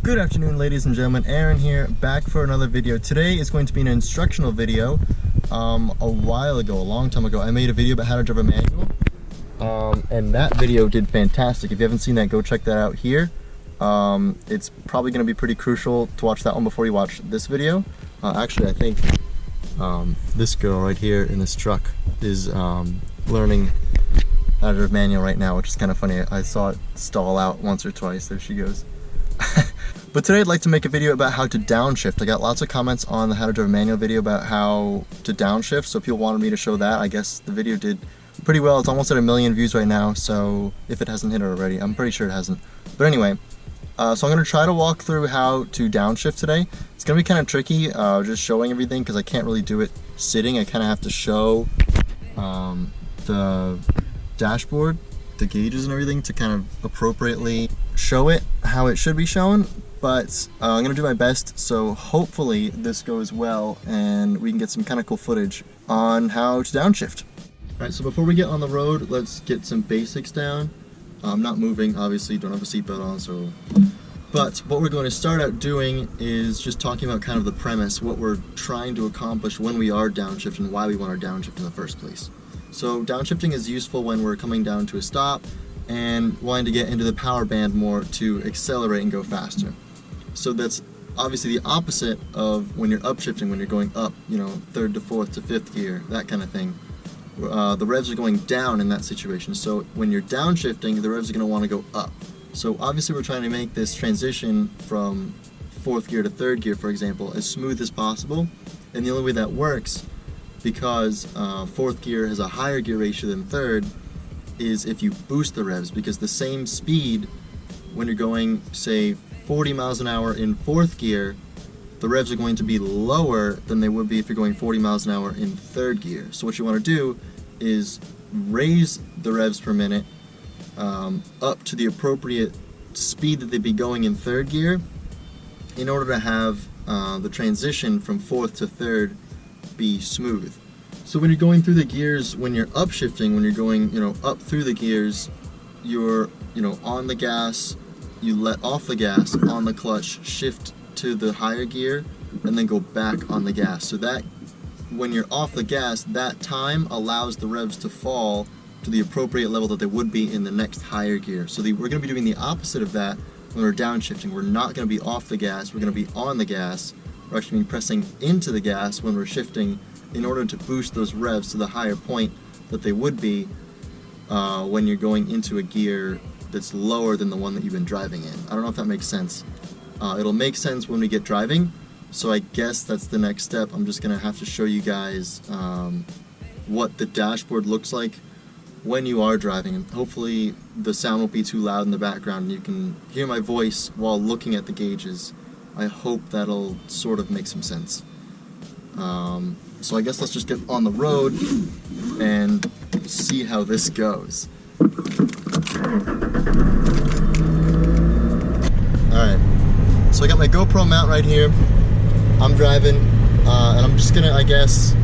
Good afternoon, ladies and gentlemen. Aaron here, back for another video. Today is going to be an instructional video. A long time ago, I made a video about how to drive a manual, and that video did fantastic. If you haven't seen that, go check that out here. It's probably going to be pretty crucial to watch that one before you watch this video. Actually, I think this girl right here in this truck is learning how to drive manual right now, which is kind of funny. I saw it stall out once or twice. There she goes. But today I'd like to make a video about how to downshift. I got lots of comments on the how to drive a manual video about how to downshift, so people wanted me to show that. I guess the video did pretty well. It's almost at 1 million views right now, so if it hasn't hit it already, I'm pretty sure it hasn't. But anyway, so I'm going to try to walk through how to downshift today. It's going to be kind of tricky, just showing everything, because I can't really do it sitting. I kind of have to show the dashboard, the gauges and everything, to kind of appropriately show it how it should be shown. But I'm going to do my best, so hopefully this goes well and we can get some kind of cool footage on how to downshift. Alright, so before we get on the road, let's get some basics down. I'm not moving, obviously, don't have a seatbelt on, so... But what we're going to start out doing is just talking about kind of the premise, what we're trying to accomplish when we are downshifting, and why we want to downshift in the first place. So downshifting is useful when we're coming down to a stop and wanting to get into the power band more to accelerate and go faster. So that's obviously the opposite of when you're upshifting, when you're going up, you know, 3rd to 4th to 5th gear, that kind of thing. The revs are going down in that situation. So when you're downshifting, the revs are going to want to go up. So obviously we're trying to make this transition from 4th gear to 3rd gear, for example, as smooth as possible. And the only way that works, because 4th gear has a higher gear ratio than 3rd, is if you boost the revs, because the same speed when you're going, say, 40 miles an hour in 4th gear, the revs are going to be lower than they would be if you're going 40 miles an hour in 3rd gear. So what you want to do is raise the revs per minute up to the appropriate speed that they'd be going in 3rd gear in order to have the transition from 4th to 3rd be smooth. So when you're going through the gears, when you're upshifting, when you're going, you know, up through the gears, you're, you know, on the gas, you let off the gas, on the clutch, shift to the higher gear, and then go back on the gas. So that when you're off the gas, that time allows the revs to fall to the appropriate level that they would be in the next higher gear. So we're going to be doing the opposite of that when we're downshifting. We're not going to be off the gas, we're going to be on the gas. We're actually pressing into the gas when we're shifting in order to boost those revs to the higher point that they would be when you're going into a gear that's lower than the one that you've been driving in. I don't know if that makes sense. It'll make sense when we get driving, so I guess that's the next step. I'm just gonna have to show you guys what the dashboard looks like when you are driving, and hopefully the sound won't be too loud in the background and you can hear my voice while looking at the gauges. I hope that'll sort of make some sense. So I guess let's just get on the road and see how this goes. Alright, so I got my GoPro mount right here. I'm driving, and I'm just gonna, I guess,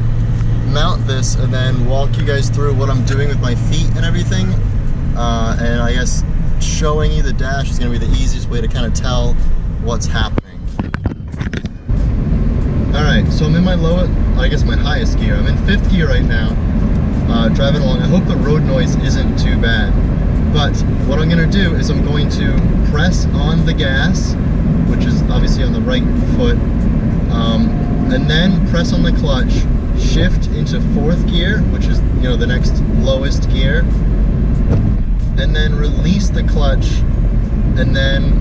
mount this and then walk you guys through what I'm doing with my feet and everything. And I guess showing you the dash is gonna be the easiest way to kind of tell what's happening. Alright, so I'm in my my highest gear. I'm in 5th gear right now, driving along. I hope the road noise isn't too bad. But what I'm going to do is I'm going to press on the gas, which is obviously on the right foot, and then press on the clutch, shift into 4th gear, which is, you know, the next lowest gear, and then release the clutch, and then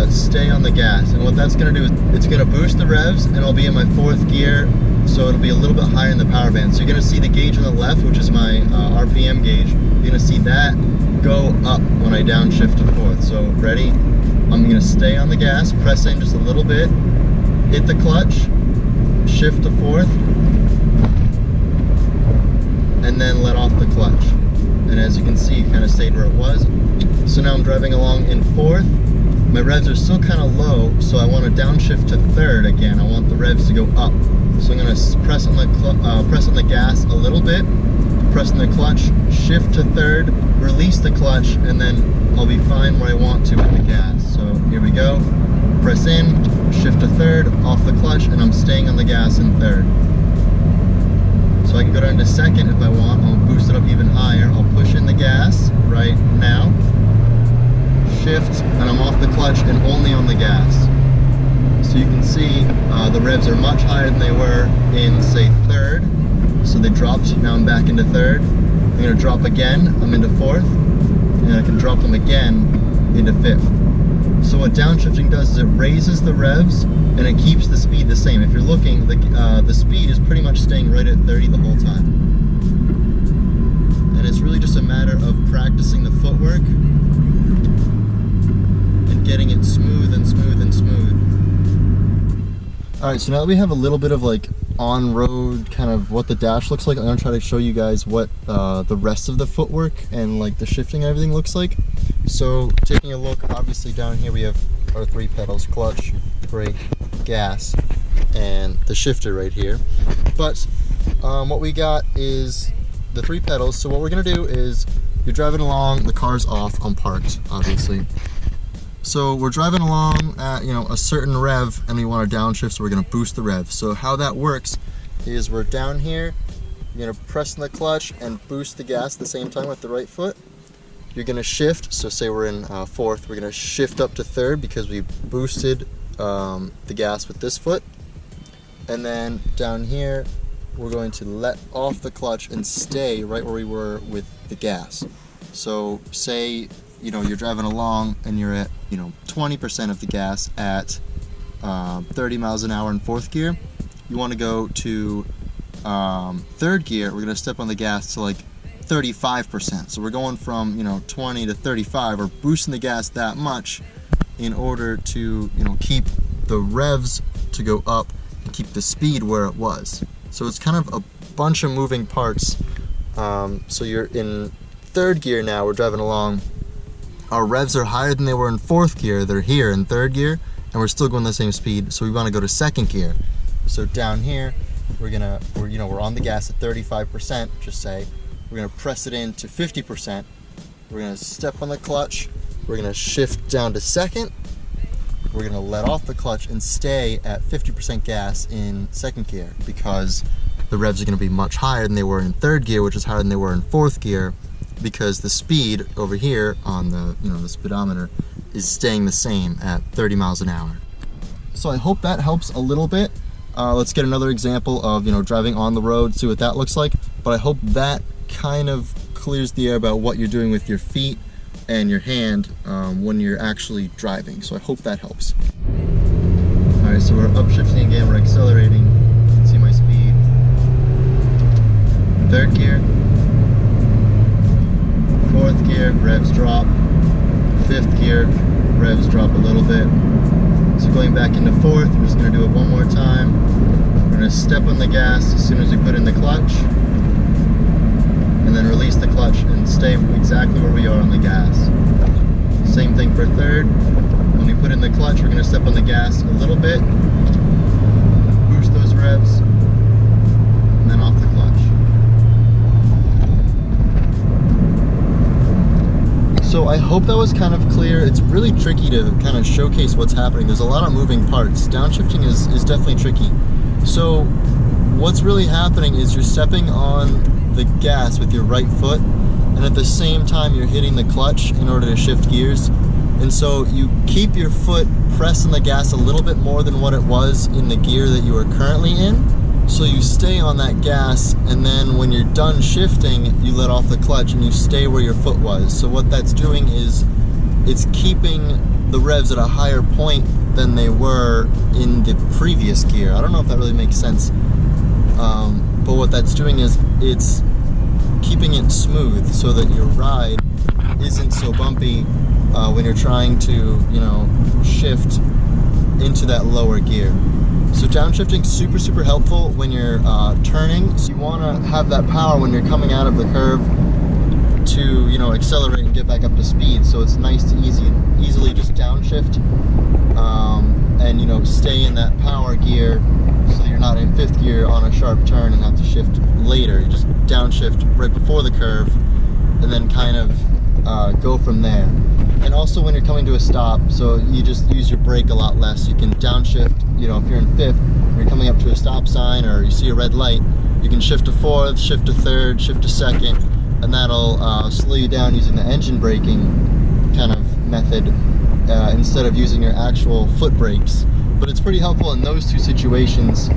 stay on the gas. And what that's going to do is it's going to boost the revs, and I'll be in my 4th gear, so it'll be a little bit higher in the power band. So you're going to see the gauge on the left, which is my RPM gauge. You're going to see that go up when I downshift to 4th. So ready? I'm going to stay on the gas, press in just a little bit, hit the clutch, shift to 4th, and then let off the clutch. And as you can see, it kind of stayed where it was. So now I'm driving along in 4th. My revs are still kind of low, so I want to downshift to 3rd again. I want the revs to go up. So I'm going to press on the gas a little bit, press on the clutch, shift to 3rd, release the clutch, and then I'll be fine where I want to with the gas. So here we go. press in, shift to third, off the clutch, and I'm staying on the gas in third. So I can go down to second if I want. I'll boost it up even higher. I'll push in the gas right now, shift, and I'm off the clutch and only on the gas. So you can see the revs are much higher than they were in, say, third. So they dropped, now I'm back into third. I'm gonna drop again, I'm into fourth, and I can drop them again into fifth. So what downshifting does is it raises the revs and it keeps the speed the same. If you're looking, the speed is pretty much staying right at 30 the whole time. And it's really just a matter of practicing the footwork and getting it smooth and smooth and smooth. All right, so now that we have a little bit of like on-road kind of what the dash looks like, I'm gonna try to show you guys what the rest of the footwork and like the shifting and everything looks like. So taking a look, obviously down here we have our 3 pedals: clutch, brake, gas, and the shifter right here. But what we got is the 3 pedals. So what we're gonna do is, you're driving along, the car's off, I'm parked, obviously. So we're driving along at, you know, a certain rev, and we want to downshift, so we're gonna boost the rev. So how that works is we're down here, you're gonna press the clutch and boost the gas at the same time with the right foot. You're gonna shift, so say we're in fourth, we're gonna shift up to third because we boosted the gas with this foot. And then down here, we're going to let off the clutch and stay right where we were with the gas. So say, you know, you're driving along and you're at, you know, 20% of the gas at 30 miles an hour in fourth gear. You want to go to third gear. We're going to step on the gas to like 35%. So we're going from, you know, 20 to 35, or boosting the gas that much in order to, you know, keep the revs to go up and keep the speed where it was. So it's kind of a bunch of moving parts. So you're in third gear now, we're driving along. Our revs are higher than they were in fourth gear. They're here in third gear, and we're still going the same speed. So we want to go to second gear. So down here, we're on the gas at 35%, just say. We're gonna press it in to 50%. We're gonna step on the clutch. We're gonna shift down to second. We're gonna let off the clutch and stay at 50% gas in second gear, because the revs are gonna be much higher than they were in third gear, which is higher than they were in fourth gear, because the speed over here on the, you know, the speedometer is staying the same at 30 miles an hour. So I hope that helps a little bit. Let's get another example of, you know, driving on the road, see what that looks like. But I hope that kind of clears the air about what you're doing with your feet and your hand when you're actually driving. So I hope that helps. All right, so we're upshifting again, we're accelerating. You can see my speed. Third gear. Fourth gear, revs drop. Fifth gear, revs drop a little bit. So going back into fourth, we're just gonna do it one more time. We're gonna step on the gas as soon as we put in the clutch, and then release the clutch and stay exactly where we are on the gas. Same thing for third. When we put in the clutch, we're gonna step on the gas a little bit, boost those revs, and then off the clutch. So I hope that was kind of clear. It's really tricky to kind of showcase what's happening. There's a lot of moving parts. Downshifting is definitely tricky. So what's really happening is you're stepping on the gas with your right foot, and at the same time you're hitting the clutch in order to shift gears. And so you keep your foot pressing the gas a little bit more than what it was in the gear that you are currently in. So you stay on that gas, and then when you're done shifting, you let off the clutch and you stay where your foot was. So what that's doing is it's keeping the revs at a higher point than they were in the previous gear. I don't know if that really makes sense. But what that's doing is it's keeping it smooth so that your ride isn't so bumpy when you're trying to, you know, shift into that lower gear. So downshifting is super, super helpful when you're turning. So you want to have that power when you're coming out of the curve to, you know, accelerate and get back up to speed. So it's nice to easily just downshift and, you know, stay in that power gear so that you're not in fifth gear on a sharp turn and have to shift later. You just downshift right before the curve and then kind of go from there. And also when you're coming to a stop, so you just use your brake a lot less. You can downshift, you know, if you're in fifth, you're coming up to a stop sign or you see a red light, you can shift to fourth, shift to third, shift to second, and that'll slow you down using the engine braking kind of method instead of using your actual foot brakes. But it's pretty helpful in those two situations.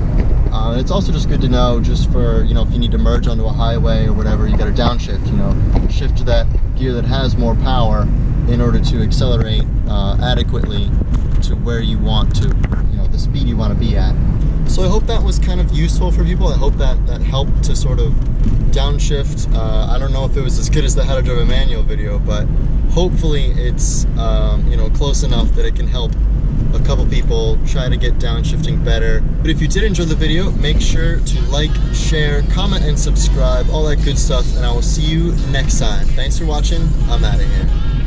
And it's also just good to know, just for, you know, if you need to merge onto a highway or whatever, you got to downshift, you know, shift to that gear that has more power in order to accelerate adequately to where you want to, you know, the speed you want to be at. So I hope that was kind of useful for people. I hope that helped to sort of downshift. I don't know if it was as good as the how to drive a manual video, but hopefully it's you know, close enough that it can help a couple people try to get downshifting better. But if you did enjoy the video, make sure to like, share, comment, and subscribe, all that good stuff, and I will see you next time. Thanks for watching. I'm out of here.